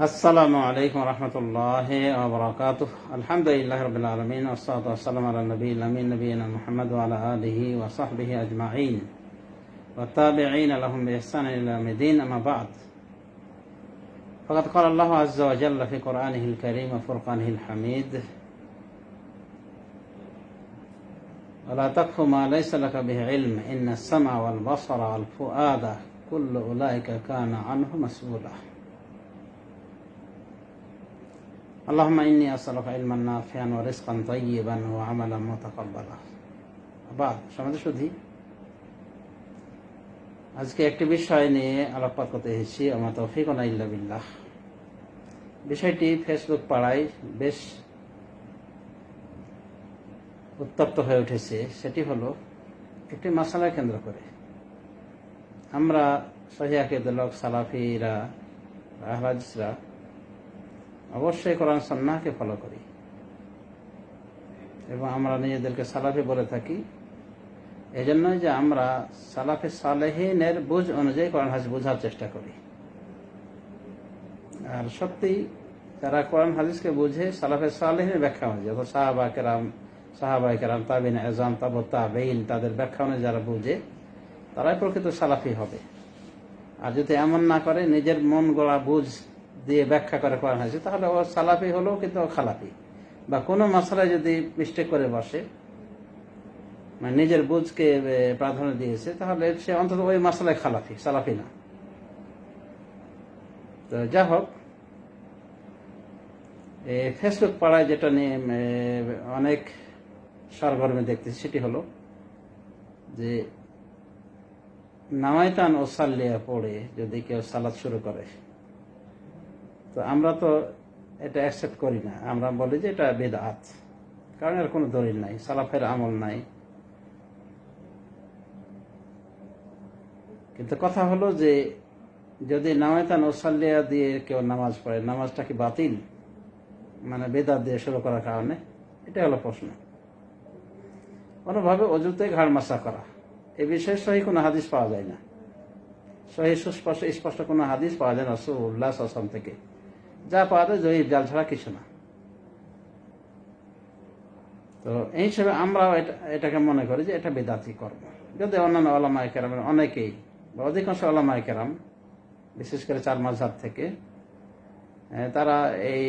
আসসালামু আলাইকুম রহমতুল্লাহি ওয়া বারাকাতুহু। আলহামদুলিল্লাহি রাব্বিল আলামিন ওয়াসসালাতু ওয়াসসালামু আলা নবিয়িল আমিন নবিয়িনা মুহাম্মদ ওয়া আলা আলিহি ওয়া সাহবিহি আজমাইন ওয়া তাবিঈনা লাহুম বিইহসানিন ইলা ইয়াউমিদ্দিন, আম্মা বা'দ। ফাকাদ ক্বালা আল্লাহু আযজা ওয়া জাল্লা ফি কুরআনিহিল কারীম ওয়া ফুরকানিহিল হামিদ, ওয়া লা তাকফু মা লাইসা লাকা বিহি ইলম, ইন্নাস সাম'a ওয়াল বাসারা ওয়াল ফুআদা কুল্লু উলাইকা কানা আনহু মাসউলা। আল্লাহুম্মা ইন্নী আসআলুকা ইলমান নাফিআন ওয়া রিজকান তাইয়্যিবান ওয়া আমালান মুতাকাব্বালা। বাদ সমাজে শুধু আজকে একটি বিষয় নিয়ে আলোকপাত করতে এসেছি। আমা তৌফিকুনা ইল্লা বিল্লাহ। বিষয়টি ফেসবুক পাড়ায় বেশ উত্তপ্ত হয়ে উঠেছে। সেটি হলো একটি মাসালা কেন্দ্র করে আমরা সহিহ আকীদার লোক সালাফিরা, আহলে হাদিসরা অবশ্যই কোরআন সুন্নাহকে ফলো করি এবং আমরা নিজেদেরকে সালাফি বলে থাকি। এই জন্যই যে আমরা সালাফে সালেহিনের বুঝ অনুযায়ী কোরআন হাদিস বোঝার চেষ্টা করি। আর সত্যি যারা কোরআন হাদিসকে বুঝে সালাফে সালেহিনের ব্যাখ্যা অনুযায়ী, অর্থাৎ সাহাবায়ে কেরাম, তাবিঈন আযম, তাবউ তাবিঈন, তাদের ব্যাখ্যা অনুযায়ী যারা বুঝে তারাই প্রকৃত সালাফি হবে। আর যদি এমন না করে, নিজের মন গড়া বুঝ দিয়ে ব্যাখ্যা করে কোরআন হাদিস, তাহলে ও সালাফি হলো কিন্তু ও খালাফি। বা কোনো মাসালায় যদি মিস্টেক করে বসে, মানে নিজের বুঝকে প্রাধান্য দিয়েছে, তাহলে সে অন্তত ওই মাসালায় খালাফি, সালাফি না। তো যা হোক, ফেসবুক পাড়ায় যেটা নিয়ে অনেক সরগরমে দেখতেছি সেটি হলো যে নাওয়াইতান ও সাল্লিয়া পড়ে যদি কেউ সালাত শুরু করে, তো আমরা তো এটা অ্যাকসেপ্ট করি না। আমরা বলি যে এটা বিদআত, কারণ এর কোনো দলিল নাই, সালাফের আমল নাই। কিন্তু কথা হলো যে যদি নাওয়াইতান ও সাল্লিয়া দিয়ে কেউ নামাজ পড়ে, নামাজটা কি বাতিল? মানে বিদআত দিয়ে শুরু করার কারণে? এটা হলো প্রশ্ন। কোনোভাবে অজুতে ঘাড় মাসা করা, এ বিষয়ে সহি কোনো হাদিস পাওয়া যায় না। সহি স্পষ্ট কোনো হাদিস পাওয়া যায় না রাসূলুল্লাহ সাল্লাল্লাহু আলাইহি ওয়াসাল্লাম থেকে। যা পাওয়া যায় জয়ীফ, জাল ছাড়া কিছু না। তো এই হিসেবে আমরাও এটাকে মনে করি যে এটা বিদআতি কর্ম। যদি অন্যান্য উলামায়ে কেরামের অনেকেই বা অধিকাংশ উলামায়ে কেরাম, বিশেষ করে চার মাযহাব থেকে, তারা এই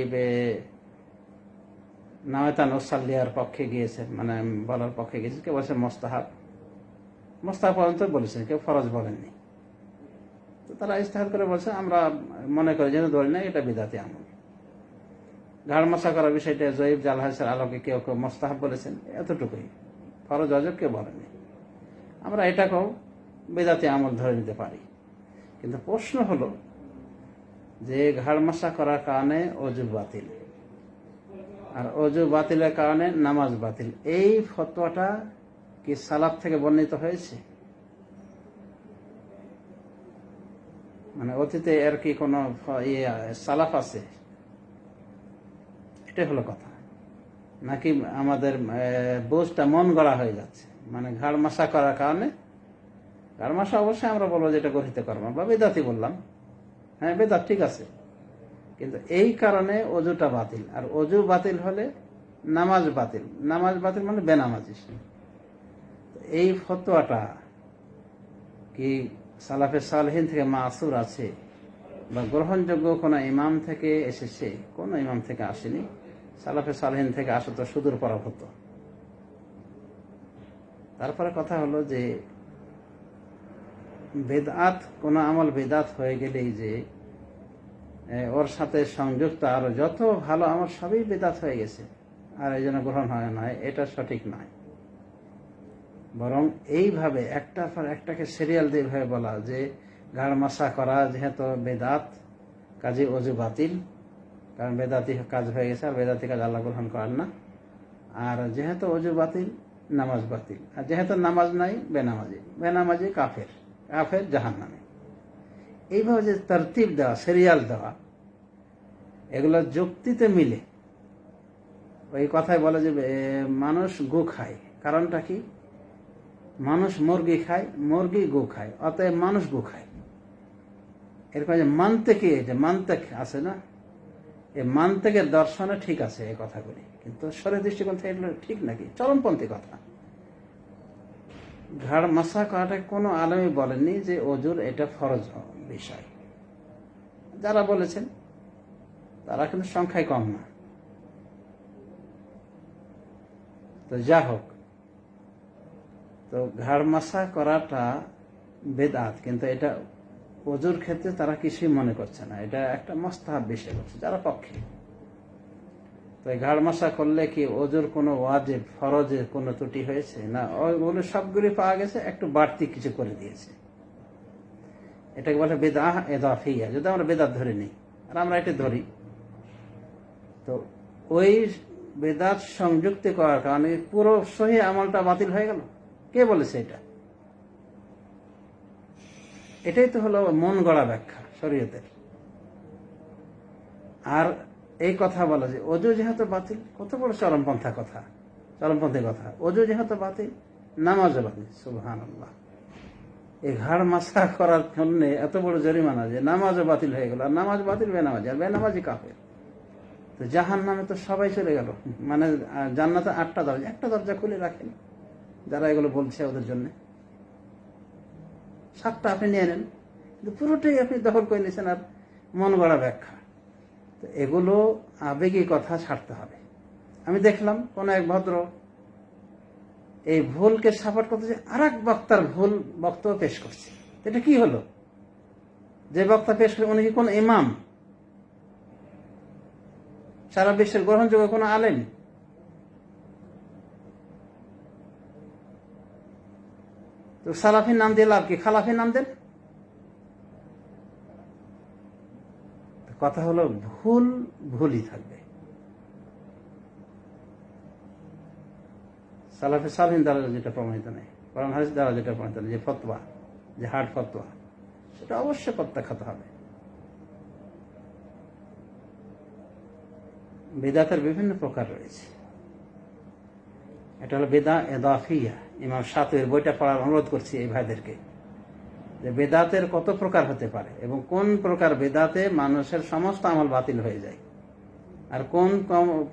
নাওয়াইতান ও সাল্লিয়ার পক্ষে গিয়েছে, মানে বলার পক্ষে গিয়েছে। কেউ বলছে মোস্তাহাব পর্যন্ত বলেছেন, কেউ ফরজ বলেননি। তো তারা ইজতিহাদ করে বলছে আমরা মনে করি যেন ধরি না, এটা বিদআতি আমল। ঘাড় মাসা করার বিষয়টা জয়ীফ, জাল হাদিসের আলোকে কেউ কেউ মোস্তাহাব বলেছেন, এতটুকুই, ফরজ ওয়াজিব কেউ বলেনি। আমরা এটাকেও বিদআতি আমল ধরে নিতে পারি। কিন্তু প্রশ্ন হলো যে ঘাড় মাসা করার কারণে ওযু বাতিল, আর ওযু বাতিলের কারণে নামাজ বাতিল, এই ফতোয়াটা কি সালাফ থেকে বর্ণিত হয়েছে? মানে অতীতে এর কি কোনো সালাফ আছে? এটাই হলো কথা। নাকি আমাদের বোঝটা মন গড়া হয়ে যাচ্ছে? মানে ঘাড় মাসা করার কারণে, ঘাড় মাসা অবশ্যই আমরা বলবো যে এটা গর্হিত কর্ম বা বিদআতি বললাম, হ্যাঁ বিদআত ঠিক আছে, কিন্তু এই কারণে ওযুটা বাতিল। আর ওযু বাতিল হলে নামাজ বাতিল, নামাজ বাতিল মানে বেনামাজি। এই ফতোয়াটা কি সালাফে সালেহিন থেকে মাসুর আছে বা গ্রহণযোগ্য কোনো ইমাম থেকে এসেছে? কোনো ইমাম থেকে আসেনি। সালাফে সালেহিন থেকে আসে তো সুদূর পরাভূত। তারপরে কথা হলো যে বিদআত, কোনো আমল বিদআত হয়ে গেলেই যে ওর সাথে সংযুক্ত আরো যত ভালো আমল সবই বিদআত হয়ে গেছে আর এই জন্য গ্রহণ হয় না, এটা সঠিক নয়। বরং এইভাবে একটার পর একটাকে সিরিয়াল দিয়ে ভাবে বলা যে ঘাড় মাসা করা যেহেতু বেদাত, কাজে ওযু বাতিল, কারণ বেদাতি কাজ হয়ে গেছে, আর বেদাতি কাজ আল্লাহ গ্রহণ করেন না। আর যেহেতু ওযু বাতিল, নামাজ বাতিল। আর যেহেতু নামাজ নাই, বেনামাজি কাফের জাহান্নামী। এইভাবে যে তরতিব দেওয়া, সিরিয়াল দেওয়া, এগুলো যুক্তিতে মিলে। ওই কথায় বলে যে মানুষ গু খায়, কারণটা কি? মানুষ মুরগি খায়, মুরগি গু খায়, অতএব মানুষ গু খায়। এরকম যে মানতেক আছে না, এই মান থেকে দর্শনে ঠিক আছে এই কথাগুলি, কিন্তু শরীর দৃষ্টিকোণ থেকে এগুলো ঠিক নাকি? চরমপন্থী কথা। ঘাড় মাসা করাটা কোনো আলেমই বলেননি যে অজুর এটা ফরজ বিষয়। যারা বলেছেন তারা কিন্তু সংখ্যায় কম না। তো যা হোক, তো ঘাড় মাসা করাটা বেদাত, কিন্তু এটা অজুর ক্ষেত্রে তারা কিছুই মনে করছে না, এটা একটা মুস্তাহাব বিষয় করছে যারা পক্ষে। তো ঘাড় মাসা করলে কি অজুর কোনো ওয়াজিব ফরজের কোনো ত্রুটি হয়েছে? না, ওগুলো সবগুলি পাওয়া গেছে, একটু বাড়তি কিছু করে দিয়েছে। এটাকে বলে বেদআহ ইদাফিয়া, যদি আমরা বেদাত ধরে নিই আর আমরা এটা ধরি, তো ওই বেদাত সংযুক্তি করার কারণে পুরো সহি আমলটা বাতিল হয়ে গেল। কে বলেছে এটা? এটাই তো হলো মন গড়া ব্যাখ্যা শরীয়তের। আর এই কথা বলা যে অজু যেহেতু বাতিল, কত বড় চরমপন্থী কথা। অজু যেহেতু বাতিল, নামাজও বাতিল। সুবহানাল্লাহ। এই ঘাড় মাসা করার জন্য এত বড় জরিমানা যে নামাজও বাতিল হয়ে গেল। আর নামাজ বাতিল বেনামাজি, আর বেনামাজি কাফের। তো জাহান্নামে তো সবাই চলে গেল। মানে জান্নাতে 8টা দরজা, একটা দরজা খুলে রাখেন যারা এগুলো বলছে ওদের জন্য। 7টা আপনি নিয়ে নেন, কিন্তু পুরোটাই আপনি দখল করে নিয়েছেন। আর মন গড়া ব্যাখ্যা, তো এগুলো আবেগী কথা ছাড়তে হবে। আমি দেখলাম কোন এক ভদ্র এই ভুলকে সাপোর্ট করতে যে আর এক বক্তার ভুল বক্তব্য পেশ করছে। এটা কি হলো? যে বক্তা পেশ করে উনি কি কোন ইমাম, সারা বিশ্বের গ্রহণযোগ্য কোন আলেম? তো সালাফির নাম দিয়ে লাভ কি? খালাফির নাম দেন। কথা হলো ভুল ভুলই থাকবে। সালাফি সালহিন দ্বারা যেটা প্রমাণিত নেই, কোরআন হাদিস দ্বারা যেটা প্রমাণিত নেই, যে ফতোয়া, যে হার্ড ফতোয়া, সেটা অবশ্যই প্রত্যাখ্যাত হবে। বেদাতের বিভিন্ন প্রকার রয়েছে। এটা হলো বেদা ইদাফিয়া। ইমাম শাতির বইটা পড়ার অনুরোধ করছি এই ভাইদেরকে, যে বেদাতের কত প্রকার হতে পারে এবং কোন প্রকার বেদাতে মানুষের সমস্ত আমল বাতিল হয়ে যায়, আর কোন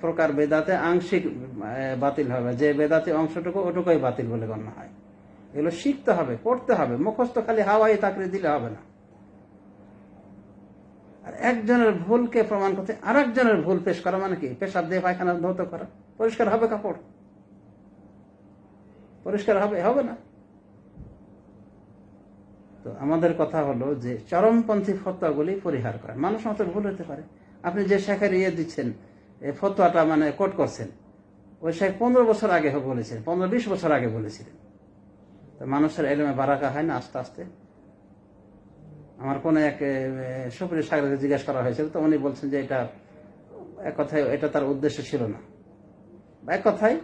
প্রকার বেদাতে আংশিক বাতিল হবে, যে বেদাতে অংশটুকু ওটুকুই বাতিল বলে গণ্য হয়। এগুলো শিখতে হবে, পড়তে হবে। মুখস্থ খালি হাওয়াই তাকরি দিলে হবে না। আর একজনের ভুলকে প্রমাণ করতে আর একজনের ভুল পেশ করা মানে কি? পেশাব দিয়ে পায়খানা ধৌত করা। পরিষ্কার হবে কাপড়? পরিষ্কার হবে না। তো আমাদের কথা হলো যে চরমপন্থী ফতোয়াগুলি পরিহার করা। মানুষ মতো ভুল হতে পারে। আপনি যে শেখের দিচ্ছেন, এই ফতোয়াটা মানে কোট করছেন, ওই শেখ 15 বছর আগে বলেছিলেন, 15-20 বছর আগে বলেছিলেন। তো মানুষের এলেমে বারাকা হয় না আস্তে আস্তে? আমার কোন এক সুপ্রিয় সাগরকে জিজ্ঞাসা করা হয়েছিল, তো উনি বলছেন যে এটা এক কথায় এটা তার উদ্দেশ্য ছিল না, বা এক কথায়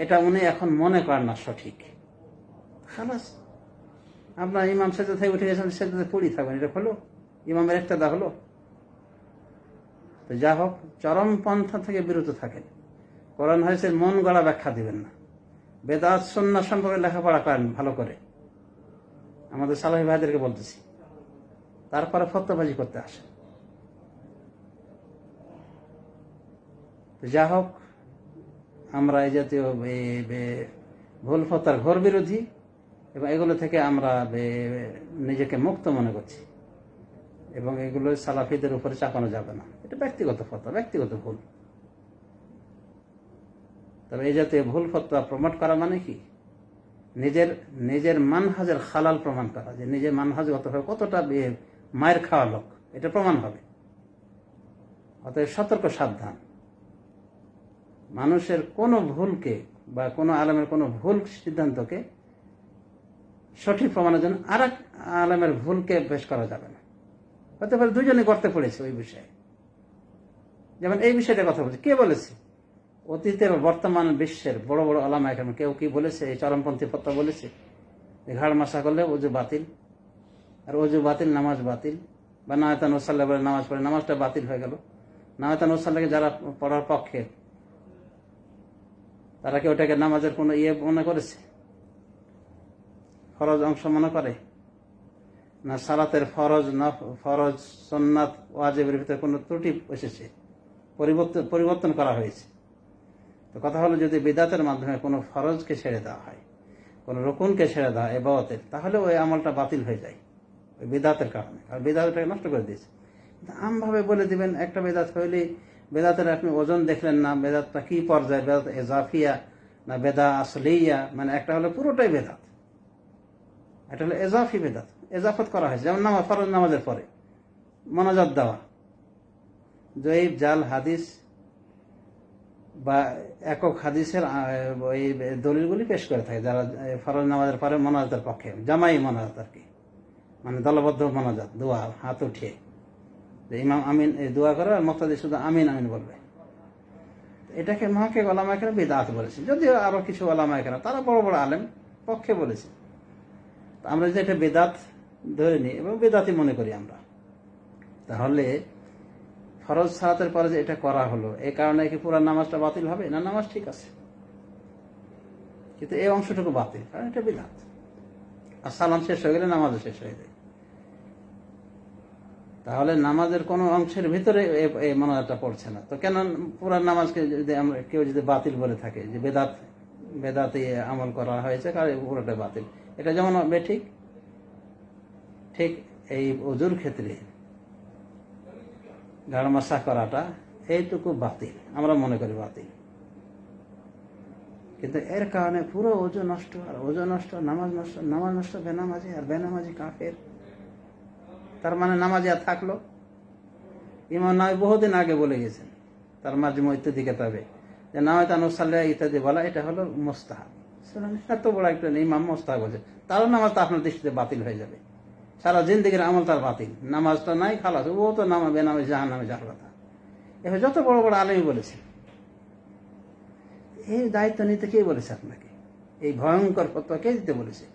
এটা উনি এখন মনে করেন না সঠিক। খালাস, আপনার ইমাম সেজদা থেকে উঠে গেছেন, সেজদাতে পড়ি থাকবেন, এটা হলো ইমামের ইক্তেদা হলো? তো যা হোক, চরম পন্থা থেকে বিরত থাকেন। কোরআন হাদিসের মন গড়া ব্যাখ্যা দিবেন না। বেদাত সুন্নাহ সম্পর্কে লেখাপড়া করেন ভালো করে, আমাদের সালাফি ভাইদেরকে বলতেছি। তারপরে ফতোয়াবাজি করতে আসে। তো যা হোক, আমরা এই জাতীয় ভুল ফতোয়ার ঘোর বিরোধী, এবং এগুলো থেকে আমরা নিজেকে মুক্ত মনে করছি, এবং এগুলো সালাফিদের উপরে চাপানো যাবে না। এটা ব্যক্তিগত ফতোয়া, ব্যক্তিগত ভুল। তবে এই জাতীয় ভুল ফতোয়া প্রমোট করা মানে কি? নিজের মানহাজের খালাল প্রমাণ করা, যে নিজের মানহাজগত কতটা মায়ের খাওয়া লোক, এটা প্রমাণ হবে। অতএব সতর্ক সাবধান। মানুষের কোনো ভুলকে বা কোনো আলেমের কোনো ভুল সিদ্ধান্তকে সঠিক প্রমাণের জন্য আর এক আলেমের ভুলকে পেশ করা যাবে না। হতে পারে দুজনে গর্তে পড়েছে ওই বিষয়ে। যেমন এই বিষয়টা কথা বলছে, কে বলেছে? অতীতের বর্তমান বিশ্বের বড় বড় আলেমা এখন কেউ কি বলেছে এই চরমপন্থী ফতোয়া বলেছে ঘাড় মাসা করলে ওযু বাতিল, আর ওযু বাতিল নামাজ বাতিল, বা নাওয়াতান ওয়াসাল্লাহ বলে নামাজ পড়ে নামাজটা বাতিল হয়ে গেল। নাওয়াতান ওয়াসাল্লাহকে যারা পড়ার পক্ষে, তারা কি ওটাকে নামাজের কোনো মনে করেছে? ফরজ অংশ মনে করে? না সালাতের ফরজ ফরজ সুন্নাত ওয়াজিবের ভিতরে কোনো ত্রুটি এসেছে, পরিবর্তন করা হয়েছে। তো কথা হলো, যদি বিদাতের মাধ্যমে কোনো ফরজকে ছেড়ে দেওয়া হয়, কোনো রুকুনকে ছেড়ে দেওয়া হয় ইবাদতের, তাহলে ওই আমলটা বাতিল হয়ে যায় ওই বিদাতের কারণে, আর বিদাতটাকে নষ্ট করে দিয়েছে। কিন্তু আমভাবে বলে দিবেন একটা বেদাত হইলেই, বেদাতের আপনি ওজন দেখলেন না, বেদাতটা কি পর্যায়ে, বেদাত এজাফিয়া না বেদা আসলিয়া, মানে একটা হলো পুরোটাই বেদাত, এটা হলো এজাফি বেদাত, এজাফত করা হয়েছে। যেমন নামাজ, ফরজ নামাজের পরে মোনাজাত দেওয়া, জয়ীব জাল হাদিস বা একক হাদিসের ওই দলিলগুলি পেশ করে থাকে যারা ফরজ নামাজের পরে মোনাজাতের পক্ষে, জামাই মোনাজাত আর কি, মানে দলবদ্ধ মোনাজাত, দোয়া হাত উঠিয়ে যে ইমাম আমিন দোয়া করে আর মুক্তাদি শুধু আমিন আমিন বলবে। এটাকে মহাকে ওলামা কেন বিদআত বলেছে, যদিও আরো কিছু ওলামা কেন তারা বড় বড় আলেম পক্ষে বলেছে। আমরা যে এটা বেদাত ধরে নিই এবং বেদাতি মনে করি আমরা, তাহলে ফরজ সালাতের পরে যে এটা করা হলো, এই কারণে কি পুরা নামাজটা বাতিল হবে? না, নামাজ ঠিক আছে, কিন্তু এই অংশটুকু বাতিল, কারণ এটা বিদআত। আর সালাম শেষ হয়ে গেলে নামাজও শেষ হয়ে যায়। তাহলে নামাজের কোনো অংশের ভিতরে এই মোনাজাতটা পড়ছে না, তো কেন পুরা নামাজকে যদি আমরা কেউ যদি বাতিল বলে থাকে যে বেদাতে আমল করা হয়েছে, কারণ পুরোটা বাতিল, এটা যেমন বেঠিক, ঠিক এই ওযুর ক্ষেত্রে গাড় মাসা করাটা এইটুকু বাতিল, আমরা মনে করি বাতিল, কিন্তু এর কারণে পুরো ওযু নষ্ট, আর ওযু নষ্ট, নামাজ নষ্ট, নামাজ নষ্ট বেনামাজি, আর বেনামাজি কাফের। তার মানে নামাজি আর থাকলো? ইমাম নাওয়ী বহুদিন আগে বলে গেছেন তার মাজমু ইত্যাদি কিতাবে যে নাওয়াইতু আন উসাল্লি ইত্যাদি বলা এটা হলো মুস্তাহাব। এত বড় একটা ইমাম মুস্তাহাব বলছে, তারও নামাজ তো আপনার দৃষ্টিতে বাতিল হয়ে যাবে, সারা জিন্দেগির আমল তার বাতিল, নামাজটা নাই, খালাস, ও তো নামা বেনামাজি জাহান্নামে যাওয়ার কথা। এবার যত বড় বড় আলেমই বলেছে। এই দায়িত্ব নিতে কে বলেছে আপনাকে? এই ভয়ঙ্কর ফতোয়া কে দিতে বলেছে?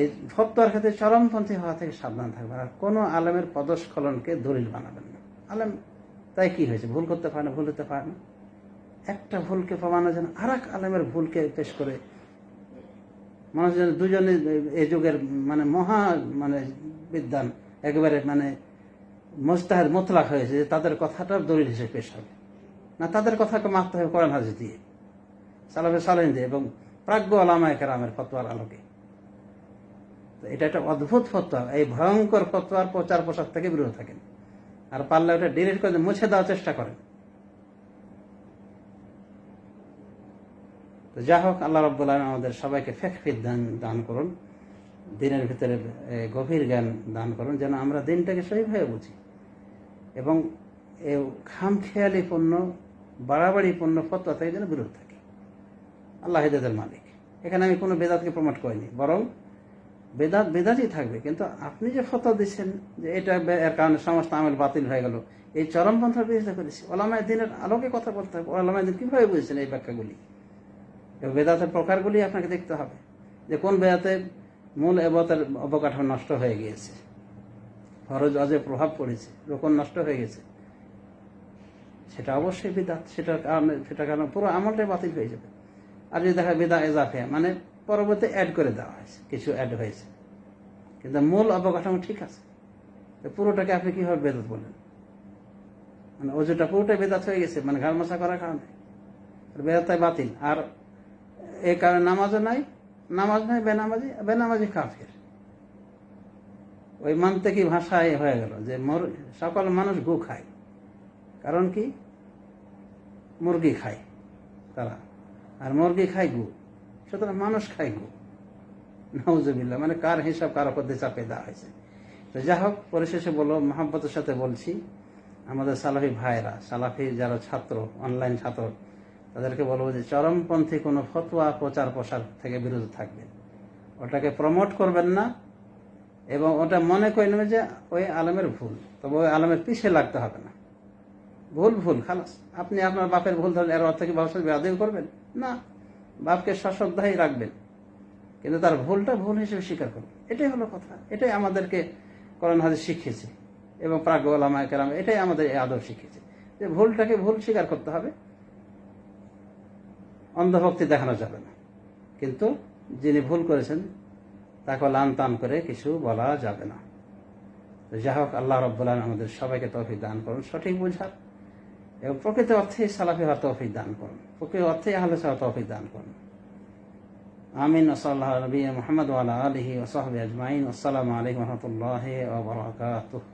এই ফতোয়ার ক্ষেত্রে চরমপন্থী হওয়া থেকে সাবধান থাকবেন, আর কোনো আলেমের পদস্খলনকে দলিল বানাবেন না। আলেম তাই কি হয়েছে, ভুল করতে পারে না, ভুল হতে পারে না, একটা ভুলকে প্রমাণের জন্য আর এক আলেমের ভুলকে পেশ করে মানুষ যেন দুজনে এই যুগের মানে মহা মানে বিদ্বান একেবারে মানে মুজতাহিদ মুতলাক হয়েছে, যে তাদের কথাটা দলিল হিসেবে পেশ হবে না, তাদের কথাকে মানতে হবে কোরআন হাদিস দিয়ে, সালাফে সালেহিন দিয়ে এবং প্রাজ্ঞ ওলামায়ে কেরামের ফতোয়ার আলোকে। এটা একটা অদ্ভুত ফতোয়া, এই ভয়ঙ্কর ফতোয়ার প্রচার প্রসার থেকে বিরত থাকেন, আর পারলে ওটা ডিলিট করে মুছে দেওয়ার চেষ্টা করেন। তো যা হোক, আল্লাহ রাব্বুল আলামিন আমাদের সবাইকে ফিকহ দান করুন, দিনের ভিতরে গভীর জ্ঞান দান করুন, যেন আমরা দিনটাকে সহিভাবে বুঝি এবং খামখেয়ালি পূর্ণ বাড়াবাড়ি পূর্ণ ফতোয়া থেকে যেন বিরত থাকি। আল্লাহ হিদায়াতের মালিক। এখানে আমি কোনো বেদাতকে প্রমোট করিনি, বরং বেদাতই থাকবে, কিন্তু আপনি যে ফতোয়া দিচ্ছেন যে এটা এর কারণে সমস্ত আমল বাতিল হয়ে গেল, এই চরমপন্থার বিরোধিতা করেছি। ওলামায়ে দ্বীনের আলোকে কথা বলতে হবে, ওলামায়ে দ্বীন কিভাবে বুঝেছেন এই ব্যাখ্যাগুলি, বেদাতের প্রকারগুলি আপনাকে দেখতে হবে, যে কোন বেদাতের মূল ইবাদতের অবকাঠামো নষ্ট হয়ে গিয়েছে, ফরজ ওয়াজিব প্রভাব পড়েছে, রুকুন নষ্ট হয়ে গেছে, সেটা অবশ্যই বিদআত, সেটার কারণে পুরো আমলটাই বাতিল হয়ে যাবে। আর যদি দেখা বিদআত ইজাফিয়া, মানে পরবর্তী অ্যাড করে দেওয়া হয়েছে, কিছু অ্যাড হয়েছে, কিন্তু মূল অবকাঠামো ঠিক আছে, পুরোটাকে আপনি কিভাবে বেদাত বলেন? মানে ওযুটা পুরোটাই বেদাত হয়ে গেছে, মানে ঘাড় মোছা করার কারণে বেদাতটাই বাতিল, আর এই কারণে নামাজও নাই, নামাজ নাই, বেনামাজি কাফের। ওই মানতেকি ভাষায় হয়ে গেল যে সকল মানুষ গু খায়, কারণ কি মুরগি খায় তারা, আর মুরগি খায় গু, সুতরাং মানুষ খায় গু। নাউজুবিল্লাহ, মানে কার হিসাব কার উপর দিয়ে চাপিয়ে দেওয়া হয়েছে। তো যা হোক, পরিশেষে বলো, মহাব্বতের সাথে বলছি, আমাদের সালাফি ভাইরা, সালাফি যারা ছাত্র, অনলাইন ছাত্র, তাদেরকে বলবো যে চরমপন্থী কোনো ফতোয়া প্রচার প্রসার থেকে বিরত থাকবেন, ওটাকে প্রমোট করবেন না, এবং ওটা মনে করে নেবে যে ওই আলেমের ভুল, তবে ওই আলেমের পিছিয়ে লাগতে হবে না। ভুল খালাস। আপনি আপনার বাপের ভুল ধরেন, এর অর্থ কি বাবার সাথে বেয়াদবি করবেন? না, বাপকে সশ্রদ্ধাই রাখবেন, কিন্তু তার ভুলটা ভুল হিসেবে স্বীকার করবেন। এটাই হলো কথা, এটাই আমাদেরকে কোরআন হাদিস শিখিয়েছে এবং প্রাজ্ঞ ওলামায়ে কেরাম এটাই আমাদের এই আদব শিখিয়েছে, যে ভুলটাকে ভুল স্বীকার করতে হবে, অন্ধভক্তি দেখানো যাবে না। কিন্তু যিনি ভুল করেছেন তাকে লান তান করে কিছু বলা যাবে না। তো যাই হোক, আল্লাহ রাব্বুল আলামিন আমাদের সবাইকে তৌফিক দান করুন সঠিক বুঝার, এবং প্রকৃত অর্থে সালাফি হওয়ার তৌফিক দান করুন, প্রকৃত অর্থে আহলে সালাত তৌফিক দান করুন। আমিন। সাল্লাল্লাহু আলা নবিয়্যিনা মুহাম্মদ ওয়া আলা আলিহি ওয়া সাহবিহি আজমাইন। আসসালামু আলাইকুম ওয়া রাহমাতুল্লাহি ওয়া বারাকাতুহু।